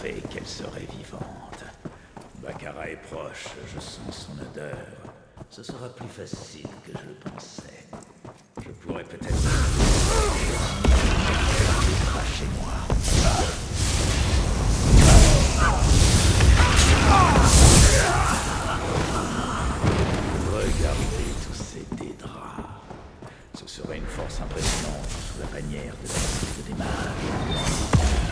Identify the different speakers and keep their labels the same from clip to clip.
Speaker 1: savais qu'elle serait vivante. Baccarat est proche, je sens son odeur. Ce sera plus facile que je le pensais. Je pourrais peut-être... chez moi. Regardez tous ces dédraps. Ce serait une force impressionnante sous la bannière de la Guilde des mages.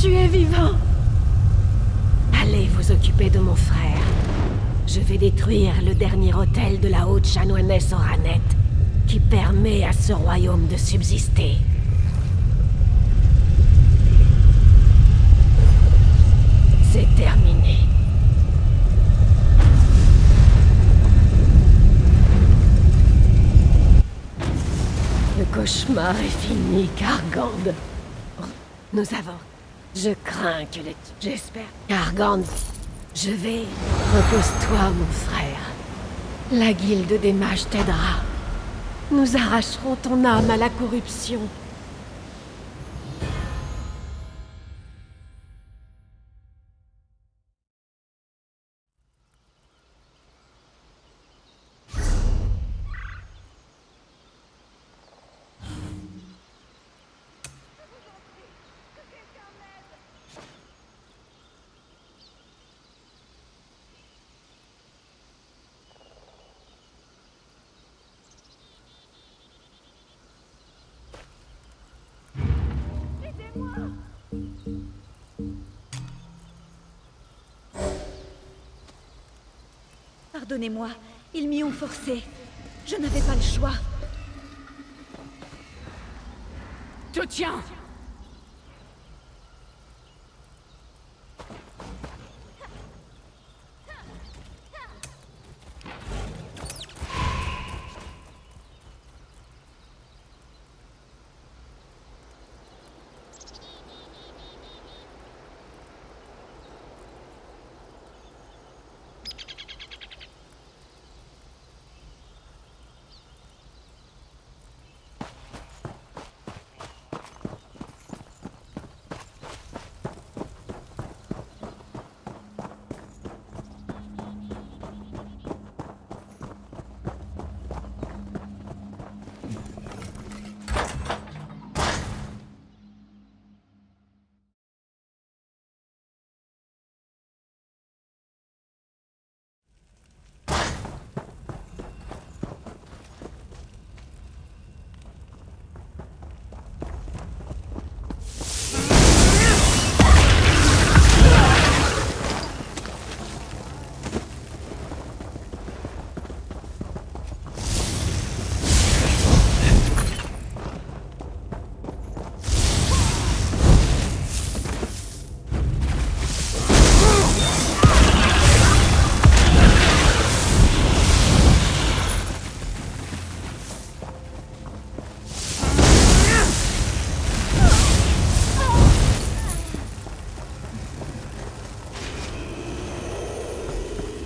Speaker 2: Tu es vivant. Allez vous occuper de mon frère. Je vais détruire le dernier hôtel de la haute chanoinesse Oranet, qui permet à ce royaume de subsister. C'est terminé. Le cauchemar est fini, Kargand. Nous avons... Je crains que les... J'espère... Kargand, je vais... Repose-toi, mon frère. La guilde des mages t'aidera. Nous arracherons ton âme à la corruption.
Speaker 3: Pardonnez-moi, ils m'y ont forcé. Je n'avais pas le choix.
Speaker 2: Te tiens!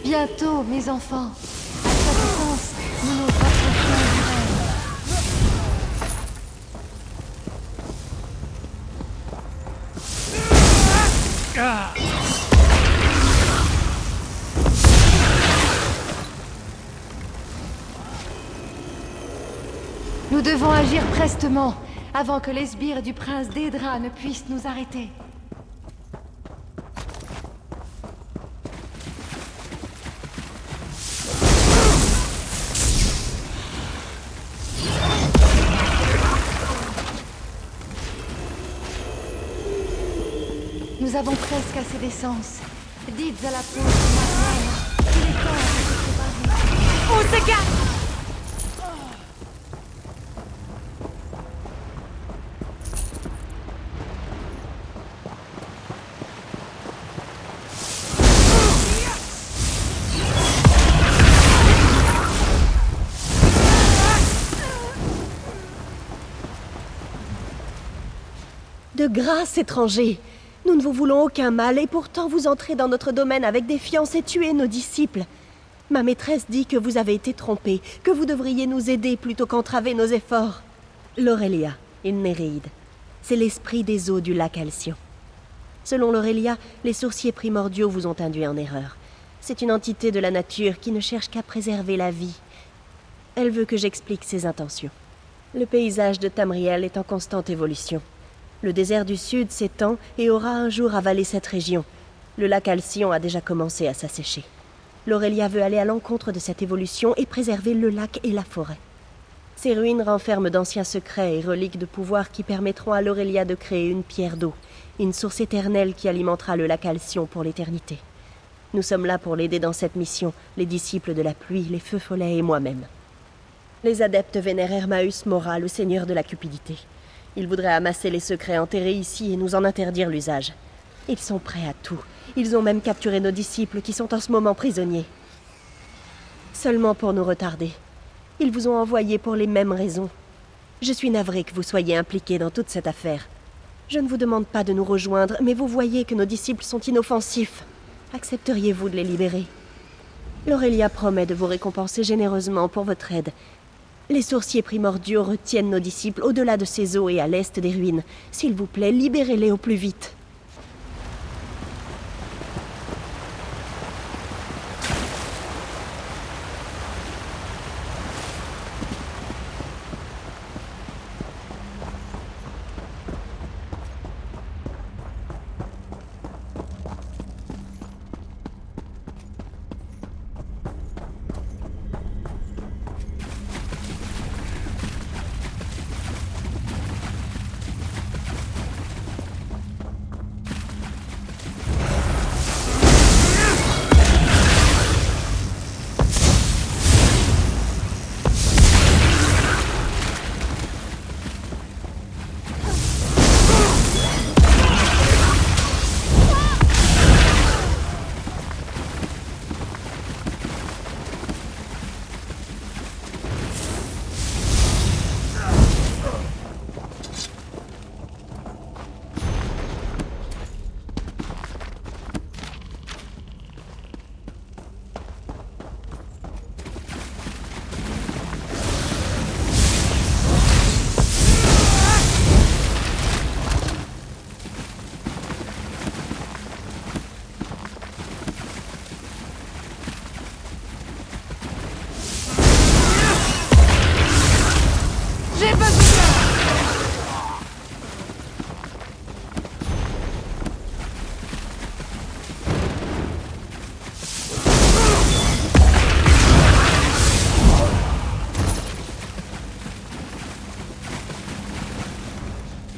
Speaker 4: Bientôt, mes enfants. À sa défense, nous nous rapprochons du rêve. Nous devons agir prestement, avant que les sbires du prince Daedra ne puissent nous arrêter. Nous avons presque assez d'essence. Dites à la pauvre Marianne qu'il est temps de se séparer.
Speaker 2: On s'égare! De grâce, étranger. Nous ne vous voulons aucun mal, et pourtant vous entrez dans notre domaine avec défiance et tuez nos disciples. Ma maîtresse dit que vous avez été trompée, que vous devriez nous aider plutôt qu'entraver nos efforts. L'Aurélia, une Néréide. C'est l'esprit des eaux du lac Alcyon. Selon l'Aurélia, les sourciers primordiaux vous ont induit en erreur. C'est une entité de la nature qui ne cherche qu'à préserver la vie. Elle veut que j'explique ses intentions. Le paysage de Tamriel est en constante évolution. Le désert du Sud s'étend et aura un jour avalé cette région. Le lac Alcyon a déjà commencé à s'assécher. L'Aurélia veut aller à l'encontre de cette évolution et préserver le lac et la forêt. Ces ruines renferment d'anciens secrets et reliques de pouvoir qui permettront à l'Aurélia de créer une pierre d'eau, une source éternelle qui alimentera le lac Alcyon pour l'éternité. Nous sommes là pour l'aider dans cette mission, les disciples de la pluie, les feux follets et moi-même. Les adeptes vénèrent Hermaeus Mora, le seigneur de la cupidité. Ils voudraient amasser les secrets enterrés ici et nous en interdire l'usage. Ils sont prêts à tout. Ils ont même capturé nos disciples qui sont en ce moment prisonniers. Seulement pour nous retarder. Ils vous ont envoyé pour les mêmes raisons. Je suis navrée que vous soyez impliqués dans toute cette affaire. Je ne vous demande pas de nous rejoindre, mais vous voyez que nos disciples sont inoffensifs. Accepteriez-vous de les libérer? L'Aurélia promet de vous récompenser généreusement pour votre aide. Les sourciers primordiaux retiennent nos disciples au-delà de ces eaux et à l'est des ruines. S'il vous plaît, libérez-les au plus vite.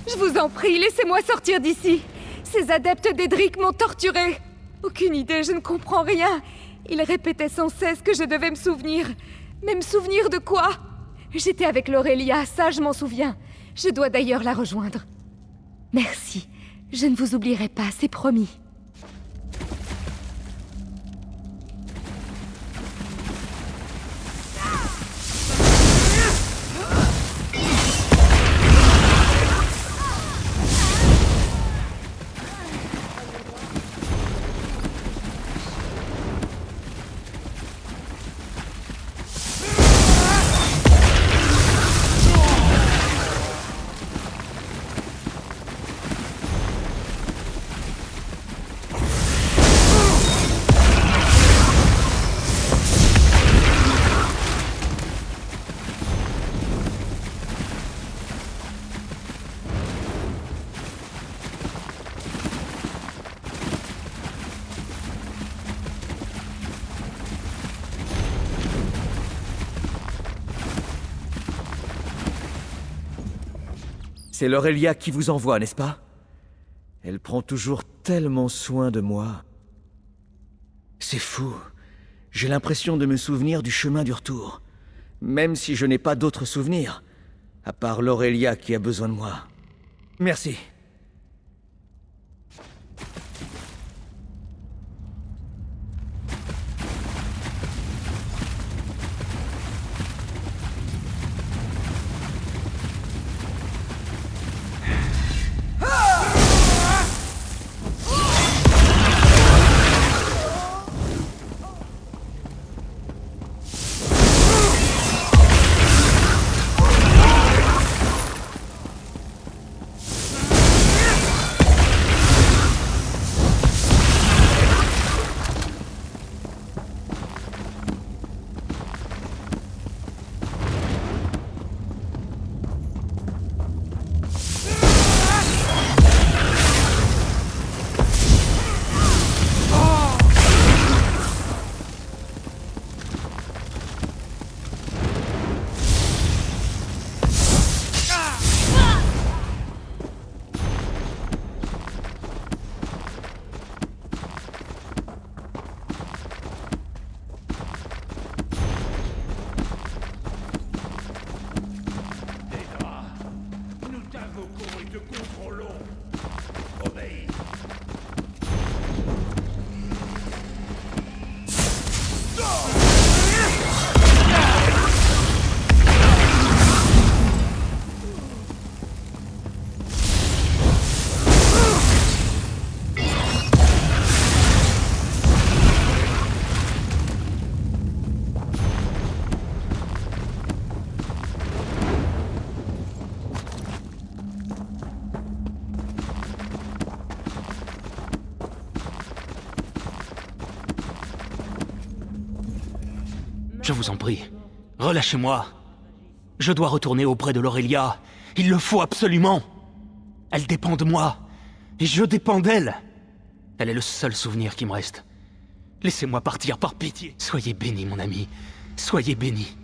Speaker 4: Je vous en prie, laissez-moi sortir d'ici. Ces adeptes d'Edric m'ont torturé. Aucune idée, je ne comprends rien. Ils répétaient sans cesse que je devais me souvenir. Mais me souvenir de quoi? J'étais avec l'Aurélia, ça je m'en souviens. Je dois d'ailleurs la rejoindre. Merci. Je ne vous oublierai pas, c'est promis.
Speaker 5: C'est l'Aurélia qui vous envoie, n'est-ce pas? Elle prend toujours tellement soin de moi. C'est fou. J'ai l'impression de me souvenir du chemin du retour. Même si je n'ai pas d'autres souvenirs, à part l'Aurélia qui a besoin de moi. Merci.
Speaker 1: te contrôlons. Obéis.
Speaker 6: Je vous en prie, relâchez-moi. Je dois retourner auprès de l'Aurélia. Il le faut absolument. Elle dépend de moi. Et je dépends d'elle. Elle est le seul souvenir qui me reste. Laissez-moi partir, par pitié. Soyez béni, mon ami. Soyez béni.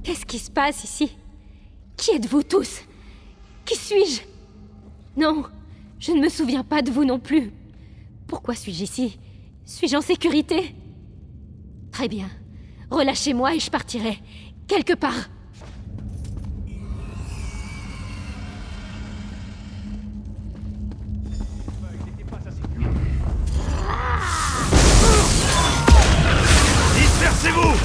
Speaker 4: Qu'est-ce qui se passe ici? Qui êtes-vous tous? Qui suis-je? Non, je ne me souviens pas de vous non plus. Pourquoi suis-je ici? Suis-je en sécurité? Très bien. Relâchez-moi et je partirai. Quelque part.
Speaker 1: Dispersez-vous!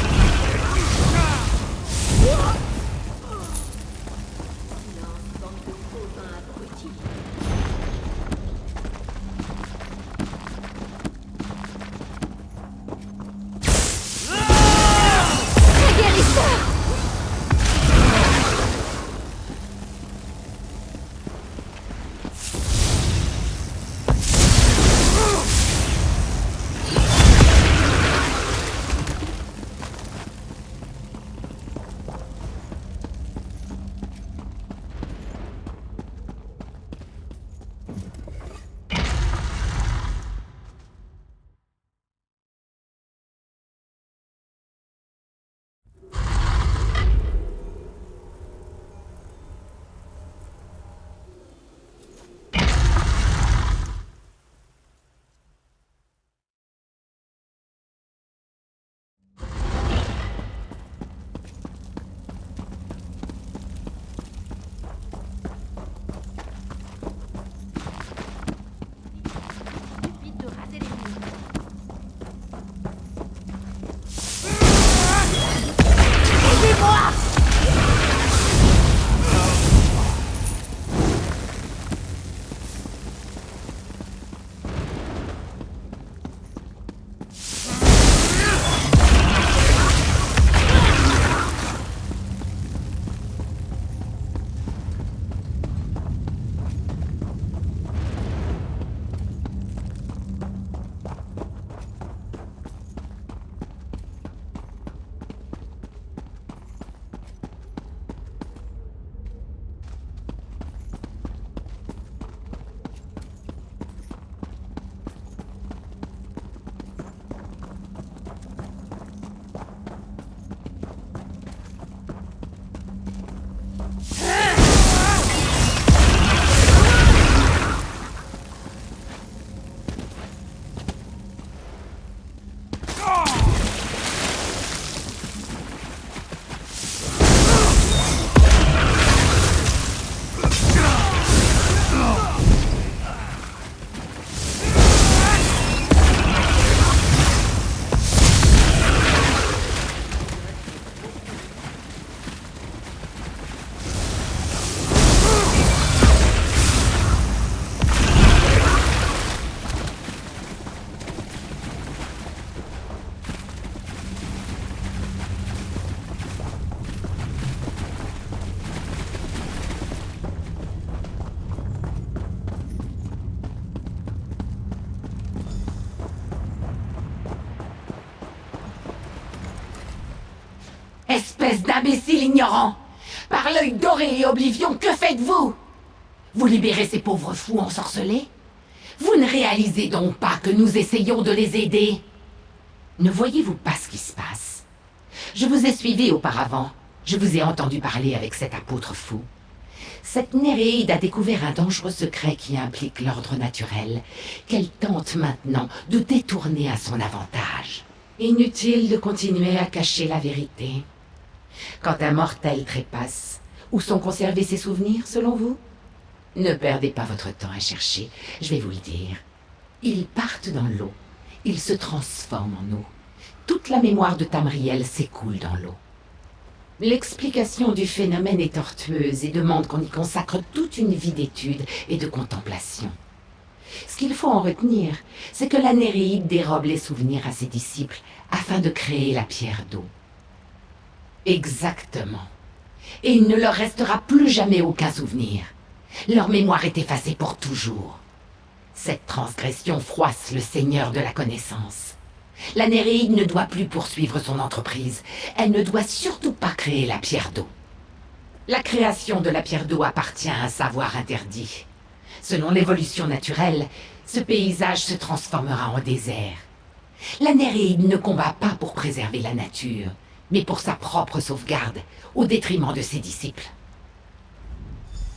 Speaker 7: Espèce d'imbécile ignorant! Par l'œil doré et Oblivion, que faites-vous? Vous libérez ces pauvres fous ensorcelés? Vous ne réalisez donc pas que nous essayons de les aider? Ne voyez-vous pas ce qui se passe? Je vous ai suivi auparavant. Je vous ai entendu parler avec cet apôtre fou. Cette Néréide a découvert un dangereux secret qui implique l'ordre naturel, qu'elle tente maintenant de détourner à son avantage. Inutile de continuer à cacher la vérité. Quand un mortel trépasse, où sont conservés ses souvenirs, selon vous? Ne perdez pas votre temps à chercher, je vais vous le dire. Ils partent dans l'eau, ils se transforment en eau. Toute la mémoire de Tamriel s'écoule dans l'eau. L'explication du phénomène est tortueuse et demande qu'on y consacre toute une vie d'étude et de contemplation. Ce qu'il faut en retenir, c'est que la Néréide dérobe les souvenirs à ses disciples afin de créer la pierre d'eau. Exactement. Et il ne leur restera plus jamais aucun souvenir. Leur mémoire est effacée pour toujours. Cette transgression froisse le Seigneur de la connaissance. La Néréide ne doit plus poursuivre son entreprise. Elle ne doit surtout pas créer la pierre d'eau. La création de la pierre d'eau appartient à un savoir interdit. Selon l'évolution naturelle, ce paysage se transformera en désert. La Néréide ne combat pas pour préserver la nature, mais pour sa propre sauvegarde, au détriment de ses disciples.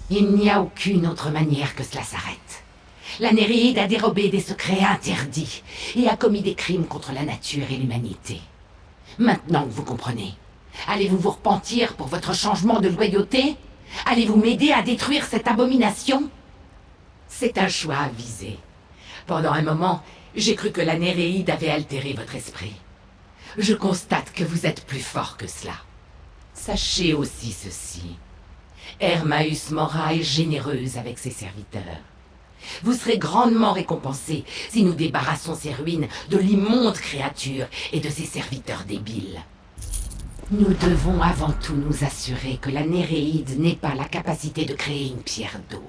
Speaker 7: Il n'y a aucune autre manière que cela s'arrête. La Néréide a dérobé des secrets interdits et a commis des crimes contre la nature et l'humanité. Maintenant que vous comprenez, allez-vous vous repentir pour votre changement de loyauté? Allez-vous m'aider à détruire cette abomination? C'est un choix avisé. Pendant un moment, j'ai cru que la Néréide avait altéré votre esprit. Je constate que vous êtes plus fort que cela. Sachez aussi ceci. Hermaeus Mora est généreuse avec ses serviteurs. Vous serez grandement récompensés si nous débarrassons ces ruines de l'immonde créature et de ses serviteurs débiles. Nous devons avant tout nous assurer que la Néréide n'ait pas la capacité de créer une pierre d'eau.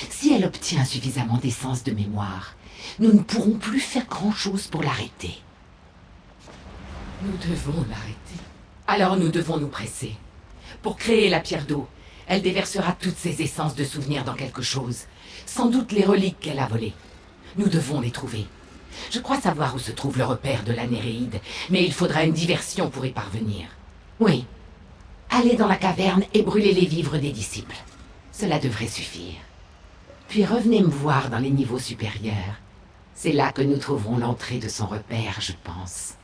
Speaker 7: Si elle obtient suffisamment d'essence de mémoire, nous ne pourrons plus faire grand-chose pour l'arrêter. Nous devons l'arrêter. Alors nous devons nous presser. Pour créer la pierre d'eau, elle déversera toutes ses essences de souvenirs dans quelque chose. Sans doute les reliques qu'elle a volées. Nous devons les trouver. Je crois savoir où se trouve le repère de la Néréide, mais il faudra une diversion pour y parvenir. Oui. Allez dans la caverne et brûlez les vivres des disciples. Cela devrait suffire. Puis revenez me voir dans les niveaux supérieurs. C'est là que nous trouverons l'entrée de son repère, je pense.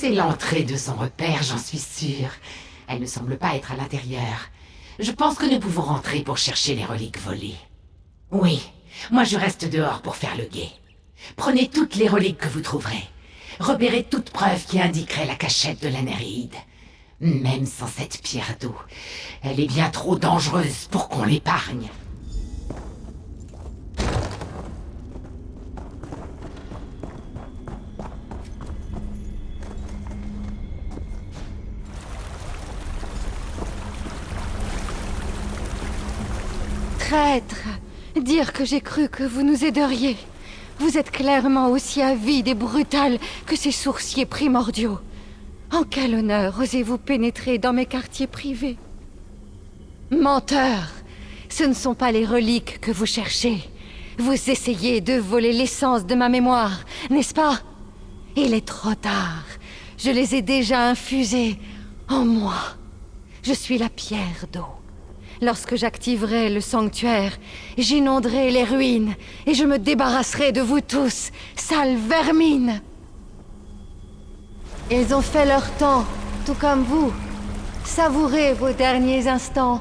Speaker 7: C'est l'entrée de son repère, j'en suis sûre. Elle ne semble pas être à l'intérieur. Je pense que nous pouvons rentrer pour chercher les reliques volées. Oui, moi je reste dehors pour faire le guet. Prenez toutes les reliques que vous trouverez. Repérez toute preuve qui indiquerait la cachette de la Néréide. Même sans cette pierre d'eau, elle est bien trop dangereuse pour qu'on l'épargne.
Speaker 4: Traître! Dire que j'ai cru que vous nous aideriez. Vous êtes clairement aussi avide et brutal que ces sourciers primordiaux. En quel honneur osez-vous pénétrer dans mes quartiers privés? Menteur! Ce ne sont pas les reliques que vous cherchez. Vous essayez de voler l'essence de ma mémoire, n'est-ce pas? Il est trop tard. Je les ai déjà infusées en moi. Je suis la pierre d'eau. Lorsque j'activerai le sanctuaire, j'inonderai les ruines et je me débarrasserai de vous tous, sales vermines! Ils ont fait leur temps, tout comme vous. Savourez vos derniers instants.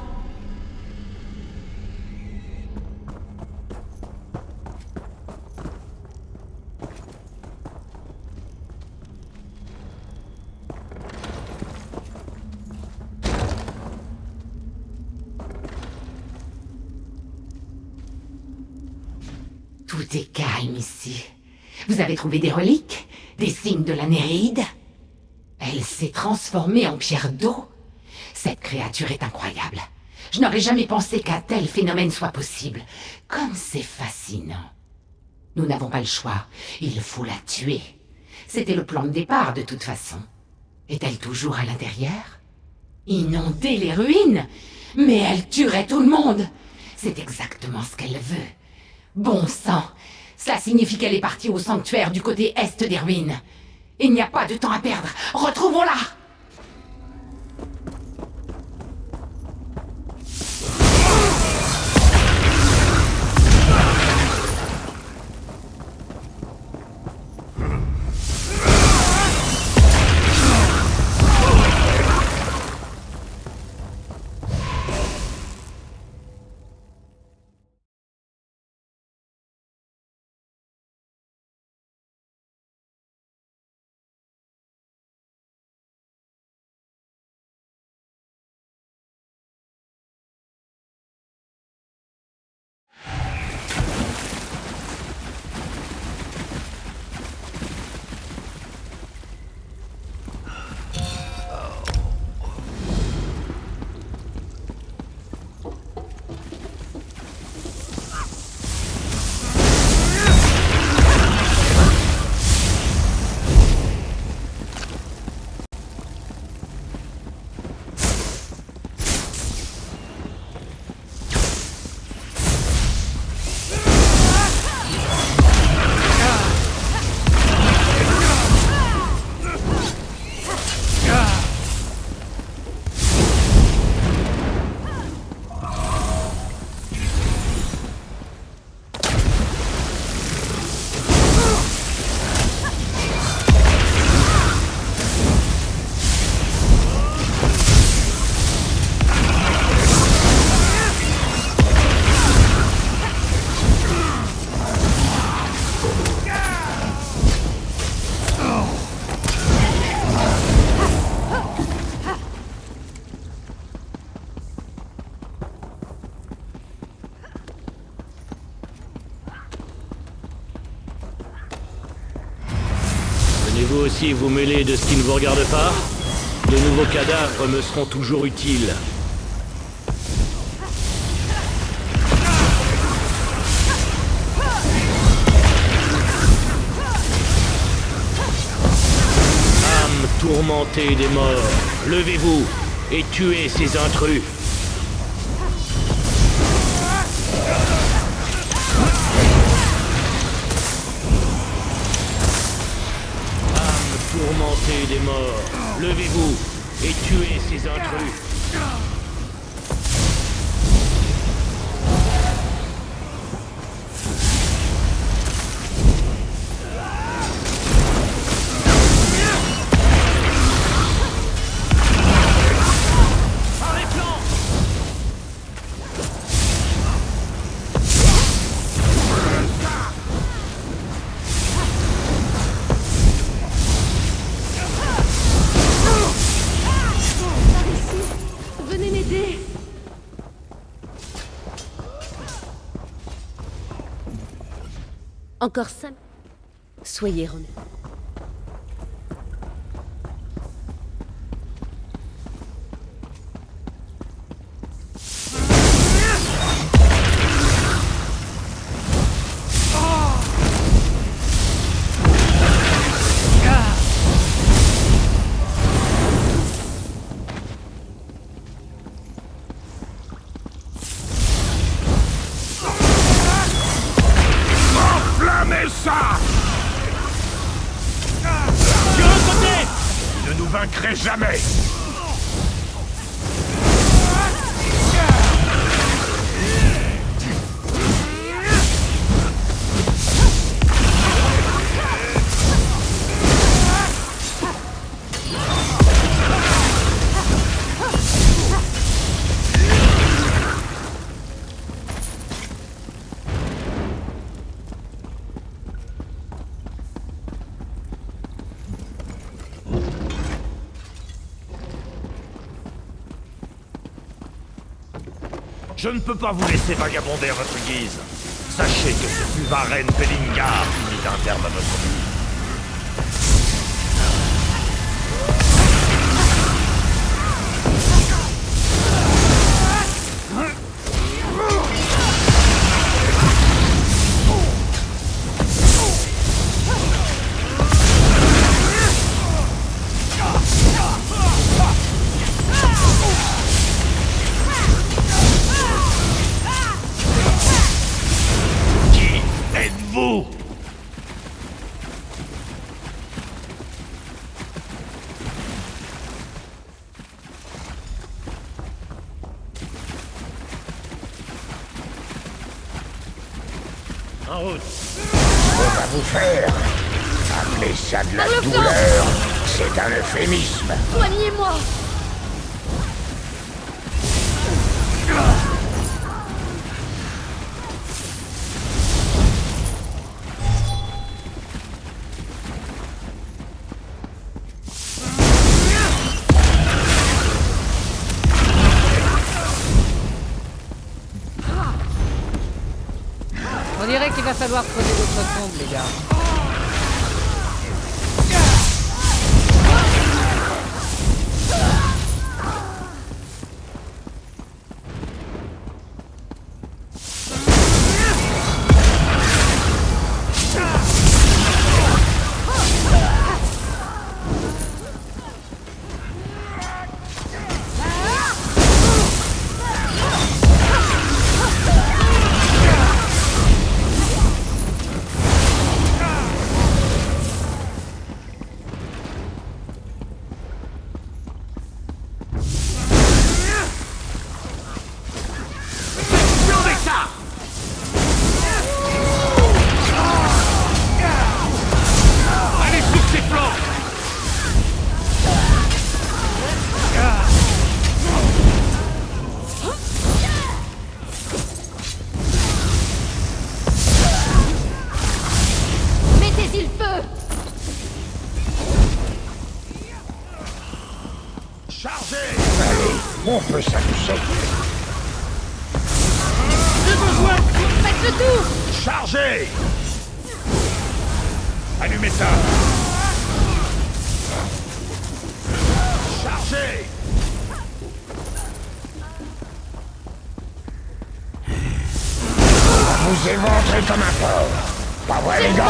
Speaker 7: Tout est calme ici. Vous avez trouvé des reliques? Des signes de la Néréide? Elle s'est transformée en pierre d'eau? Cette créature est incroyable. Je n'aurais jamais pensé qu'un tel phénomène soit possible. Comme c'est fascinant. Nous n'avons pas le choix. Il faut la tuer. C'était le plan de départ, de toute façon. Est-elle toujours à l'intérieur? Inonder les ruines? Mais elle tuerait tout le monde! C'est exactement ce qu'elle veut. Bon sang! Cela signifie qu'elle est partie au sanctuaire du côté est des ruines. Il n'y a pas de temps à perdre. Retrouvons-la!
Speaker 6: Venez-vous aussi vous mêler de ce qui ne vous regarde pas? De nouveaux cadavres me seront toujours utiles. Âme tourmentée des morts, levez-vous et tuez ces intrus. Tourmentez des morts, levez-vous et tuez ces intrus.
Speaker 2: Encore 5. Soyez remis.
Speaker 1: Enflammez ça!
Speaker 6: De l'autre côté!
Speaker 1: Vous ne nous vaincrez jamais! Je ne peux pas vous laisser vagabonder à votre guise. Sachez que ce fut Varen Pelingar qui mit un terme à votre vie. Qui êtes-vous? En route.
Speaker 8: On va vous faire. Appeler ça de la douleur, c'est un euphémisme.
Speaker 4: Soignez-moi!
Speaker 9: On dirait qu'il va falloir creuser d'autres tombes, les gars.
Speaker 6: Allez sur ses flancs!
Speaker 4: Mettez-y le feu!
Speaker 1: Chargez!
Speaker 8: Allez, on peut s'amuser.
Speaker 4: Faites le tour!
Speaker 1: Chargez! Allumez ça! Chargez!
Speaker 8: Vous éventrez comme un porc. Pas vrai, les gars?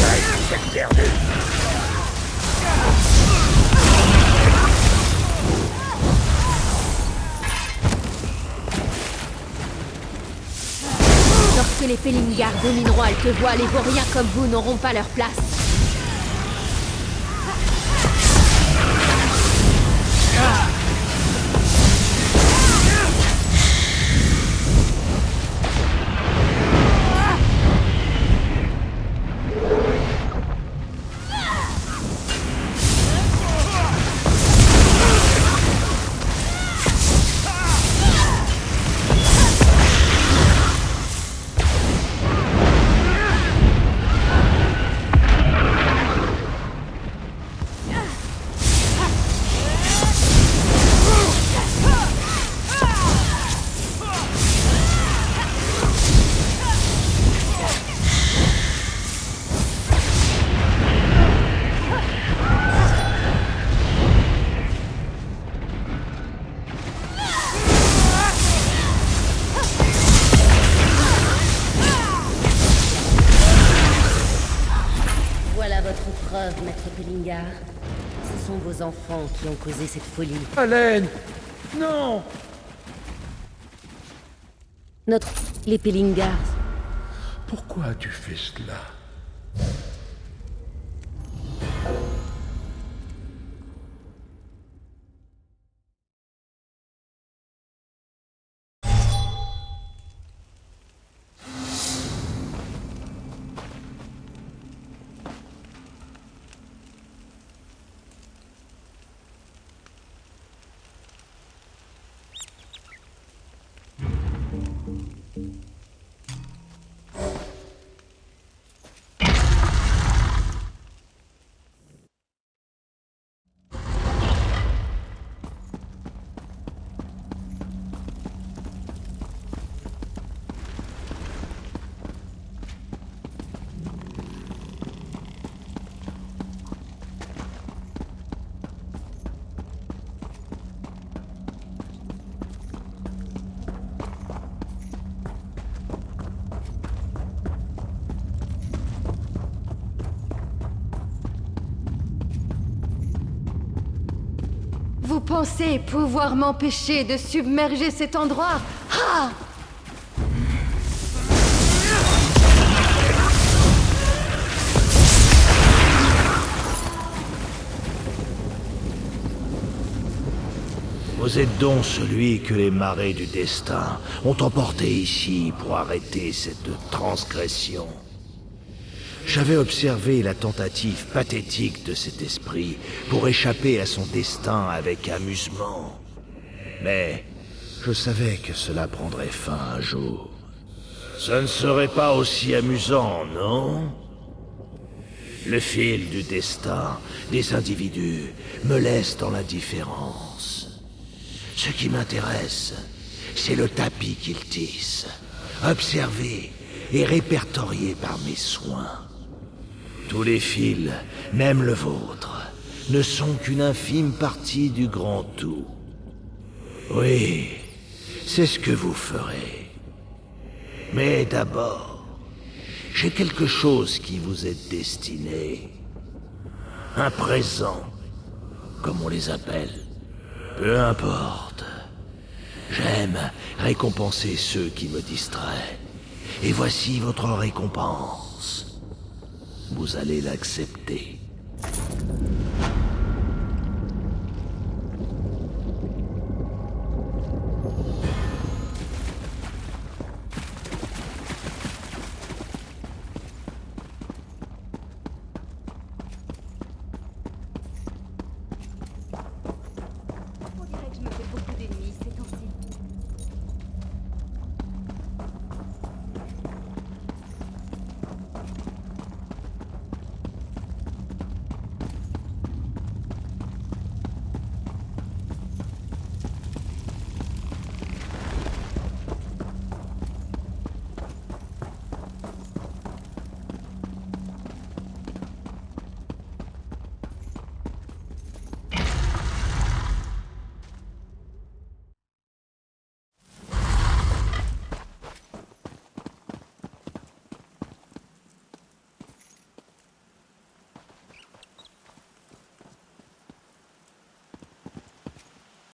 Speaker 8: Ouais, c'est perdu.
Speaker 4: Lorsque les Pelingar domineront Altevoile, les vauriens comme vous n'auront pas leur place.
Speaker 10: Pélingar. Ce sont vos enfants qui ont causé cette folie.
Speaker 1: Haleine! Non!
Speaker 10: Les Pélingars.
Speaker 8: Pourquoi as-tu fait cela?
Speaker 4: Vous pensez pouvoir m'empêcher de submerger cet endroit? Ah!
Speaker 1: Vous êtes donc celui que les marées du destin ont emporté ici pour arrêter cette transgression. J'avais observé la tentative pathétique de cet esprit pour échapper à son destin avec amusement. Mais je savais que cela prendrait fin un jour. Ce ne serait pas aussi amusant, non? Le fil du destin des individus me laisse dans l'indifférence. Ce qui m'intéresse, c'est le tapis qu'ils tissent, observé et répertorié par mes soins. Tous les fils, même le vôtre, ne sont qu'une infime partie du grand tout. Oui, c'est ce que vous ferez. Mais d'abord, j'ai quelque chose qui vous est destiné. Un présent, comme on les appelle. Peu importe. J'aime récompenser ceux qui me distraient. Et voici votre récompense. Vous allez l'accepter.